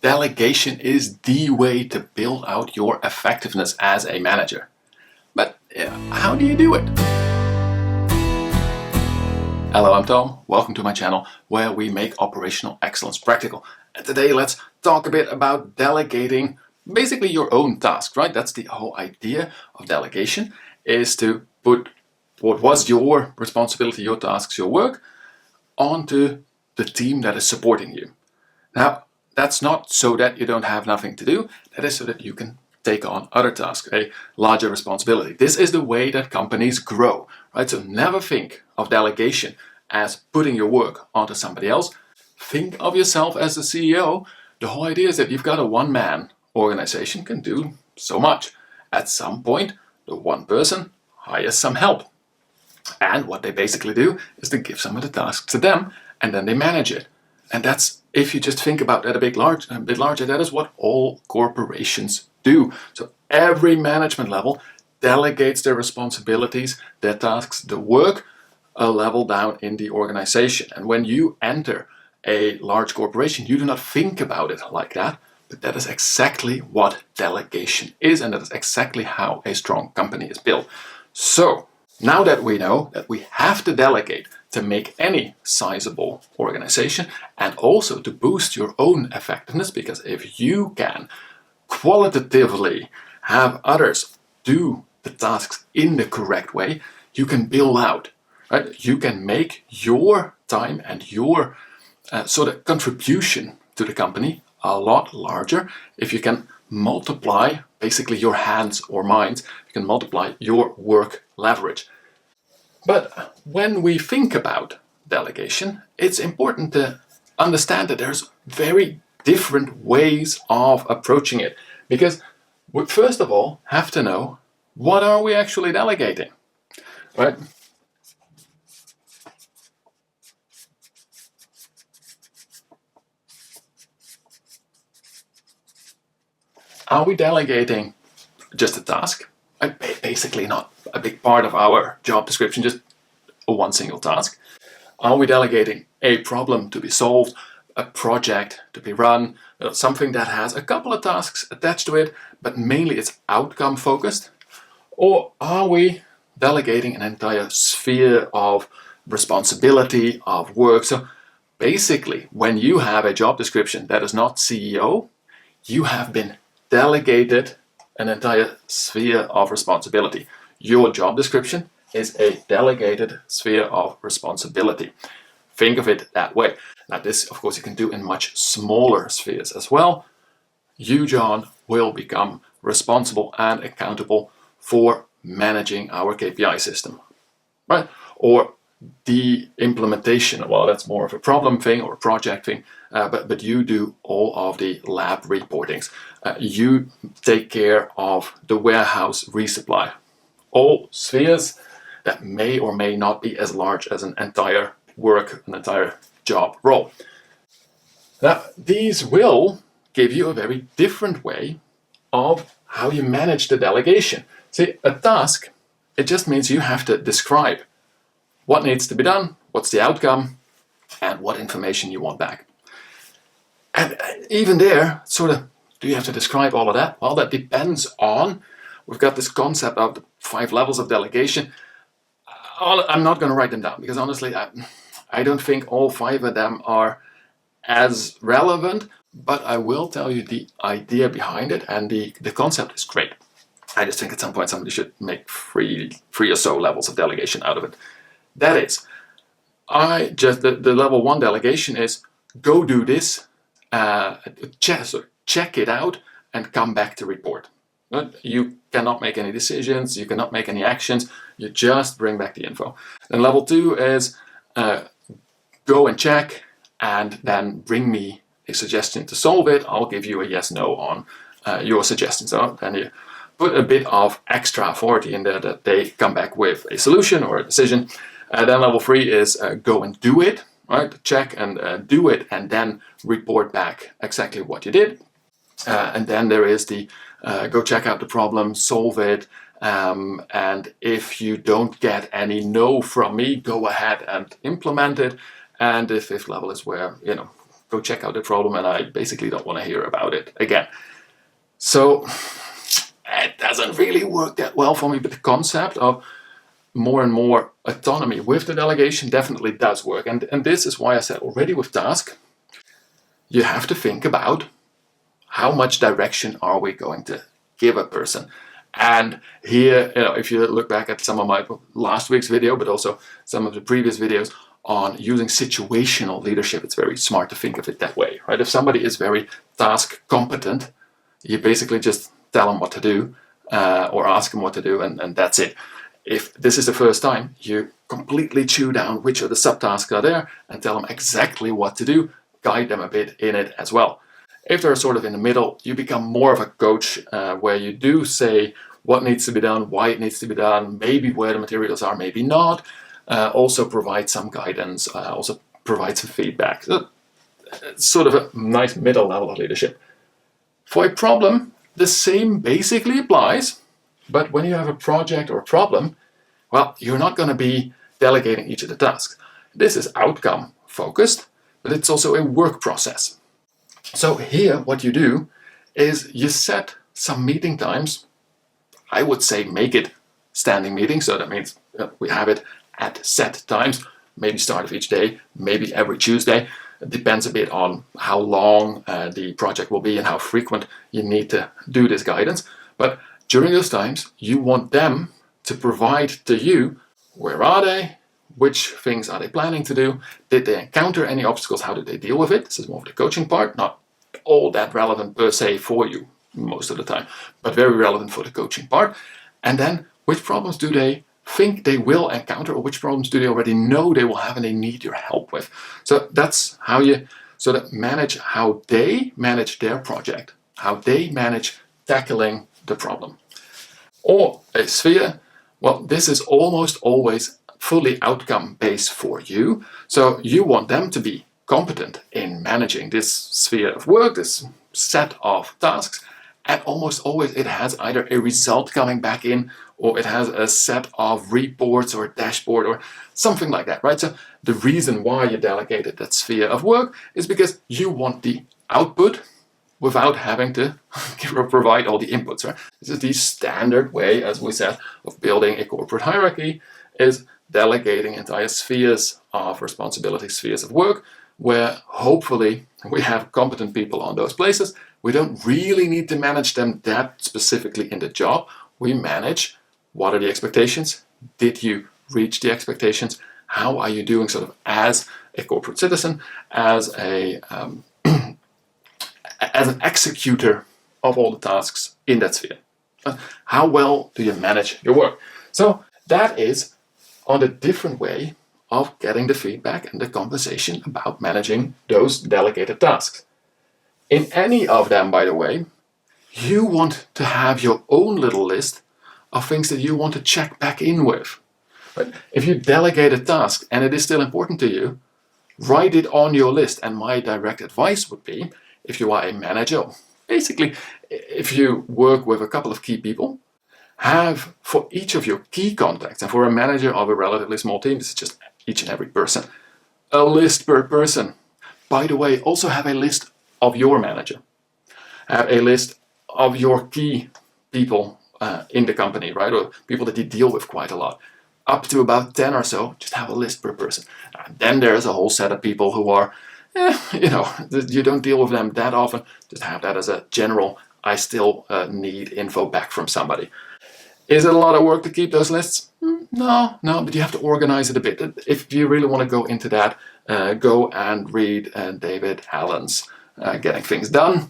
delegation is the way to build out your effectiveness as a manager. But how do you do it? Hello, I'm Tom. Welcome to my channel where we make operational excellence practical. And today let's talk a bit about delegating basically your own task, right? That's the whole idea of delegation, is to put what was your responsibility, your tasks, your work, onto the team that is supporting you. Now, that's not so that you don't have nothing to do. That is so that you can take on other tasks, a larger responsibility. This is the way that companies grow, right? So never think of delegation as putting your work onto somebody else. Think of yourself as the CEO. The whole idea is that you've got a one-man organization can do so much. At some point, the one person hires some help. And what they basically do is to give some of the tasks to them and then they manage it. And that's, if you just think about that a bit larger, that is what all corporations do. So every management level delegates their responsibilities, their tasks, the work a level down in the organization. And when you enter a large corporation, you do not think about it like that, but that is exactly what delegation is, and that is exactly how a strong company is built. So now that we know that we have to delegate to make any sizable organization and also to boost your own effectiveness, because if you can qualitatively have others do the tasks in the correct way, you can build out, right? You can make your time and your sort of contribution to the company a lot larger if you can multiply basically your hands or minds, you can multiply your work leverage. But when we think about delegation, it's important to understand that there's very different ways of approaching it, because we first of all have to know, what are we actually delegating, right? Are we delegating just a task? Basically not a big part of our job description, just one single task. Are we delegating a problem to be solved, a project to be run, something that has a couple of tasks attached to it, but mainly it's outcome focused? Or are we delegating an entire sphere of responsibility, of work? So basically, when you have a job description that is not CEO, you have been delegated an entire sphere of responsibility. Your job description is a delegated sphere of responsibility. Think of it that way. Now this, of course, you can do in much smaller spheres as well. You, John, will become responsible and accountable for managing our KPI system, right? Or the implementation, well, that's more of a problem thing or a project thing, but you do all of the lab reportings. You take care of the warehouse resupply. All spheres that may or may not be as large as an entire work, an entire job role. Now, these will give you a very different way of how you manage the delegation. See, a task, it just means you have to describe what needs to be done, what's the outcome, and what information you want back. And even there, sort of, do you have to describe all of that? Well, that depends on, we've got this concept of the 5 levels of delegation. I'm not going to write them down because honestly, I don't think all 5 of them are as relevant, but I will tell you the idea behind it, and the concept is great. I just think at some point somebody should make three or so levels of delegation out of it. That is, the level 1 delegation is go do this, check it out, and come back to report. You cannot make any decisions, you cannot make any actions, you just bring back the info. Then level 2 is go and check, and then bring me a suggestion to solve it. I'll give you a yes/no on your suggestion. So then you put a bit of extra authority in there that they come back with a solution or a decision. Then level 3 is go and do it, right? Check and do it, and then report back exactly what you did. And then there is the go check out the problem, solve it, and if you don't get any no from me, go ahead and implement it. And the 5th level is where, go check out the problem and I basically don't want to hear about it again. So it doesn't really work that well for me, but the concept of more and more autonomy with the delegation definitely does work. And this is why I said already with task, you have to think about how much direction are we going to give a person. And here, if you look back at some of my last week's video, but also some of the previous videos on using situational leadership, it's very smart to think of it that way, right? If somebody is very task competent, you basically just tell them what to do or ask them what to do, and that's it. If this is the first time, you completely chew down which of the subtasks are there and tell them exactly what to do, guide them a bit in it as well. If they're sort of in the middle, you become more of a coach where you do say what needs to be done, why it needs to be done, maybe where the materials are, maybe not. Also provide some guidance, also provide some feedback. So it's sort of a nice middle level of leadership. For a problem, the same basically applies, but when you have a project or a problem, well, you're not going to be delegating each of the tasks. This is outcome focused, but it's also a work process. So here, what you do is you set some meeting times. I would say make it standing meetings, so that means we have it at set times, maybe start of each day, maybe every Tuesday. It depends a bit on how long the project will be and how frequent you need to do this guidance. But during those times, you want them to provide to you, where are they? Which things are they planning to do? Did they encounter any obstacles? How did they deal with it? This is more of the coaching part, not all that relevant per se for you most of the time, but very relevant for the coaching part. And then which problems do they think they will encounter, or which problems do they already know they will have and they need your help with? So that's how you sort of manage how they manage their project, how they manage tackling the problem. Or a sphere, well, this is almost always fully outcome based for you. So you want them to be competent in managing this sphere of work, this set of tasks, and almost always it has either a result coming back in or it has a set of reports or a dashboard or something like that, right? So the reason why you delegated that sphere of work is because you want the output without having to provide all the inputs, right? This is the standard way, as we said, of building a corporate hierarchy, is delegating entire spheres of responsibility, spheres of work, where hopefully we have competent people on those places. We don't really need to manage them that specifically in the job. We manage what are the expectations? Did you reach the expectations? How are you doing sort of as a corporate citizen, as a as an executor of all the tasks in that sphere? How well do you manage your work? So that is on a different way of getting the feedback and the conversation about managing those delegated tasks. In any of them, by the way, you want to have your own little list of things that you want to check back in with. But if you delegate a task and it is still important to you, write it on your list. And my direct advice would be, if you are a manager, basically, if you work with a couple of key people, have for each of your key contacts, and for a manager of a relatively small team, this is just each and every person, a list per person. By the way, also have a list of your manager. Have a list of your key people in the company, right? Or people that you deal with quite a lot. Up to about 10 or so, just have a list per person. And then there's a whole set of people who are, you don't deal with them that often. Just have that as a general, I still need info back from somebody. Is it a lot of work to keep those lists? No, but you have to organize it a bit. If you really want to go into that, go and read David Allen's Getting Things Done.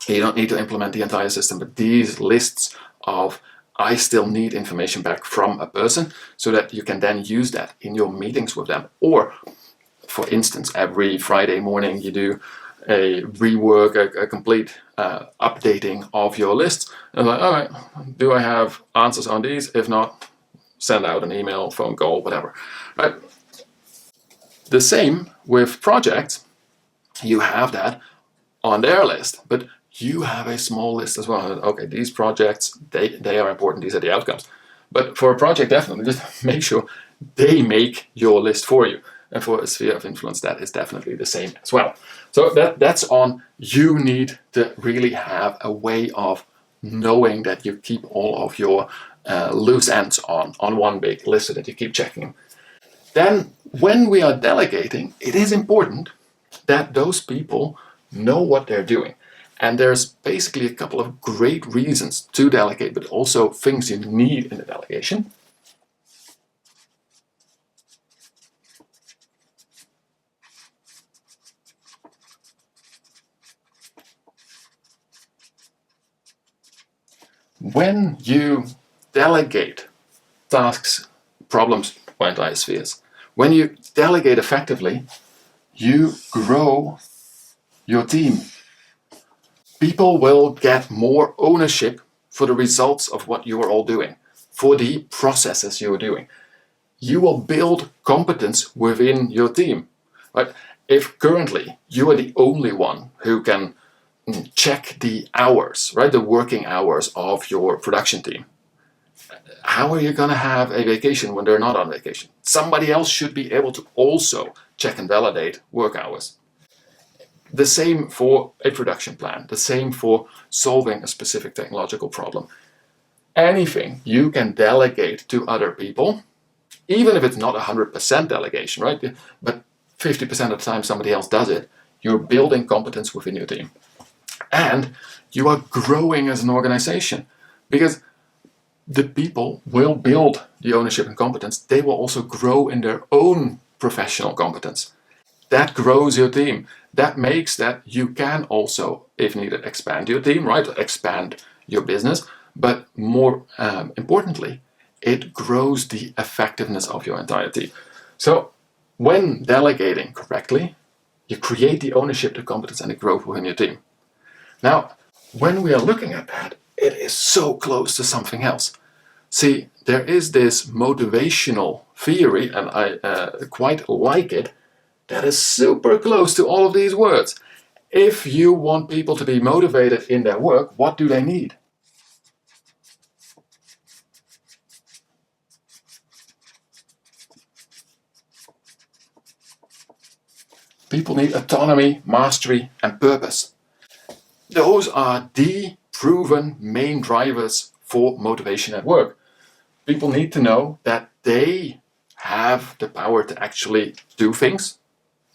You don't need to implement the entire system, but these lists of I still need information back from a person so that you can then use that in your meetings with them. Or, for instance, every Friday morning you do a rework, a complete updating of your lists. And like, all right, do I have answers on these? If not, send out an email, phone call, whatever. Right? The same with projects. You have that on their list, but you have a small list as well. Okay, these projects, they are important. These are the outcomes. But for a project, definitely just make sure they make your list for you. And for a sphere of influence, that is definitely the same as well. So that's on, you need to really have a way of knowing that you keep all of your loose ends on one big list so that you keep checking them. Then when we are delegating, it is important that those people know what they're doing. And there's basically a couple of great reasons to delegate, but also things you need in the delegation. When you delegate tasks, problems, or entire spheres, when you delegate effectively, you grow your team. People will get more ownership for the results of what you are all doing, for the processes you are doing. You will build competence within your team. Right? If currently you are the only one who can check the hours, right, the working hours of your production team, how are you going to have a vacation when they're not on vacation? Somebody else should be able to also check and validate work hours. The same for a production plan, the same for solving a specific technological problem. Anything you can delegate to other people, even if it's not 100% delegation, right? But 50% of the time somebody else does it, you're building competence within your team. And you are growing as an organization, because the people will build the ownership and competence. They will also grow in their own professional competence. That grows your team. That makes that you can also, if needed, expand your team, right? Expand your business. But more importantly, it grows the effectiveness of your entire team. So when delegating correctly, you create the ownership, the competence, and the growth within your team. Now, when we are looking at that, it is so close to something else. See, there is this motivational theory, and I quite like it, that is super close to all of these words. If you want people to be motivated in their work, what do they need? People need autonomy, mastery, and purpose. Those are the proven main drivers for motivation at work. People need to know that they have the power to actually do things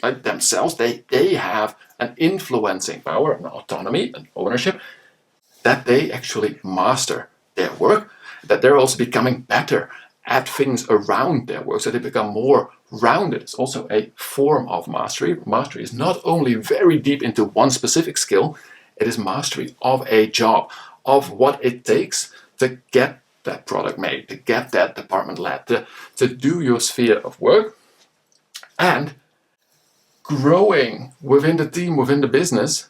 like themselves. They have an influencing power, an autonomy, an ownership, that they actually master their work, that they're also becoming better at things around their work, so they become more rounded. It's also a form of mastery. Mastery is not only very deep into one specific skill, it is mastery of a job, of what it takes to get that product made, to get that department led, to do your sphere of work. And growing within the team, within the business,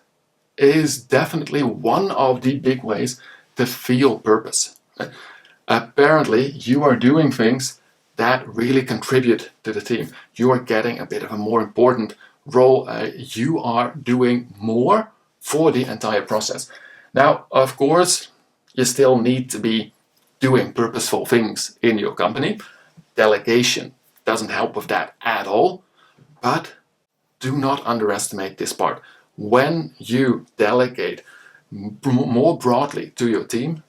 is definitely one of the big ways to feel purpose. Apparently, you are doing things that really contribute to the team. You are getting a bit of a more important role. You are doing more for the entire process. Now, of course, you still need to be doing purposeful things in your company. Delegation doesn't help with that at all, but do not underestimate this part. When you delegate more broadly to your team,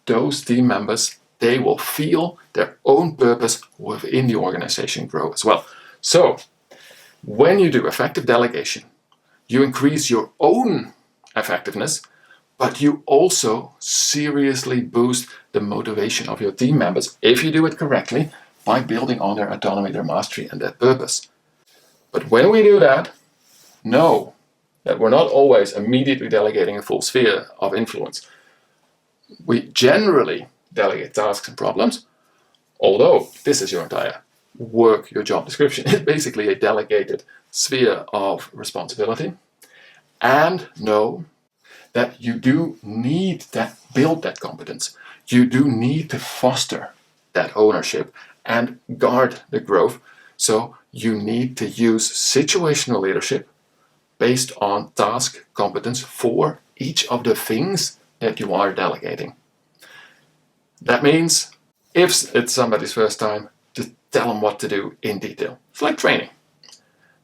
those team members, they will feel their own purpose within the organization grow as well. So when you do effective delegation, you increase your own effectiveness, but you also seriously boost the motivation of your team members if you do it correctly by building on their autonomy, their mastery, and their purpose. But when we do that, know that we're not always immediately delegating a full sphere of influence. We generally delegate tasks and problems, although this is your entire work, your job description. It's basically a delegated sphere of responsibility. And know that you do need to build that competence. You do need to foster that ownership and guard the growth. So you need to use situational leadership based on task competence for each of the things that you are delegating. That means if it's somebody's first time, to tell them what to do in detail. It's like training.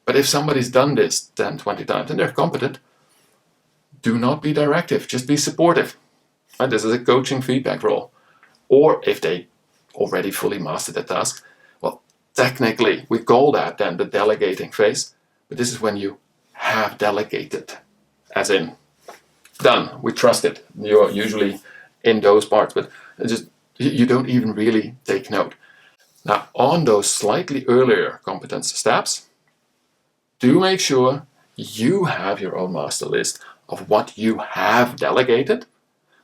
But if somebody's done this 10, 20 times and they're competent, do not be directive, just be supportive. And this is a coaching feedback role. Or if they already fully mastered the task, well, technically we call that then the delegating phase, but this is when you have delegated, as in done, we trust it. You're usually in those parts, but just you don't even really take note. Now, on those slightly earlier competence steps, do make sure you have your own master list of what you have delegated,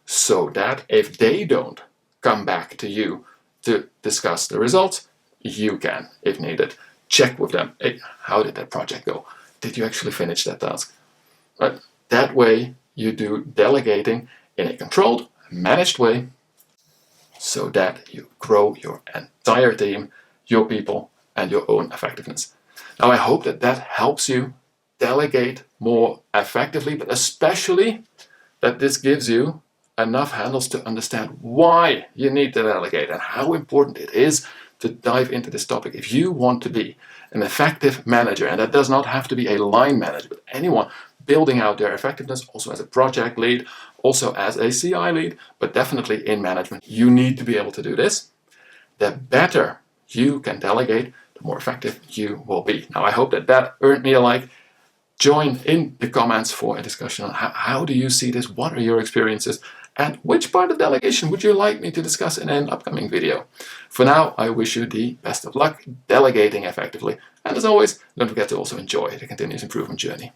so that if they don't come back to you to discuss the results, you can, if needed, check with them. Hey, how did that project go? Did you actually finish that task? Right? That way, you do delegating in a controlled, managed way, so that you grow your entire team, your people, and your own effectiveness. Now, I hope that that helps you delegate more effectively, but especially that this gives you enough handles to understand why you need to delegate and how important it is to dive into this topic. If you want to be an effective manager, and that does not have to be a line manager, but anyone building out their effectiveness, also as a project lead, also as a CI lead, but definitely in management, you need to be able to do this. The better you can delegate, the more effective you will be. Now, I hope that that earned me a like. Join in the comments for a discussion on how do you see this, what are your experiences, and which part of delegation would you like me to discuss in an upcoming video. For now, I wish you the best of luck delegating effectively, and as always, don't forget to also enjoy the continuous improvement journey.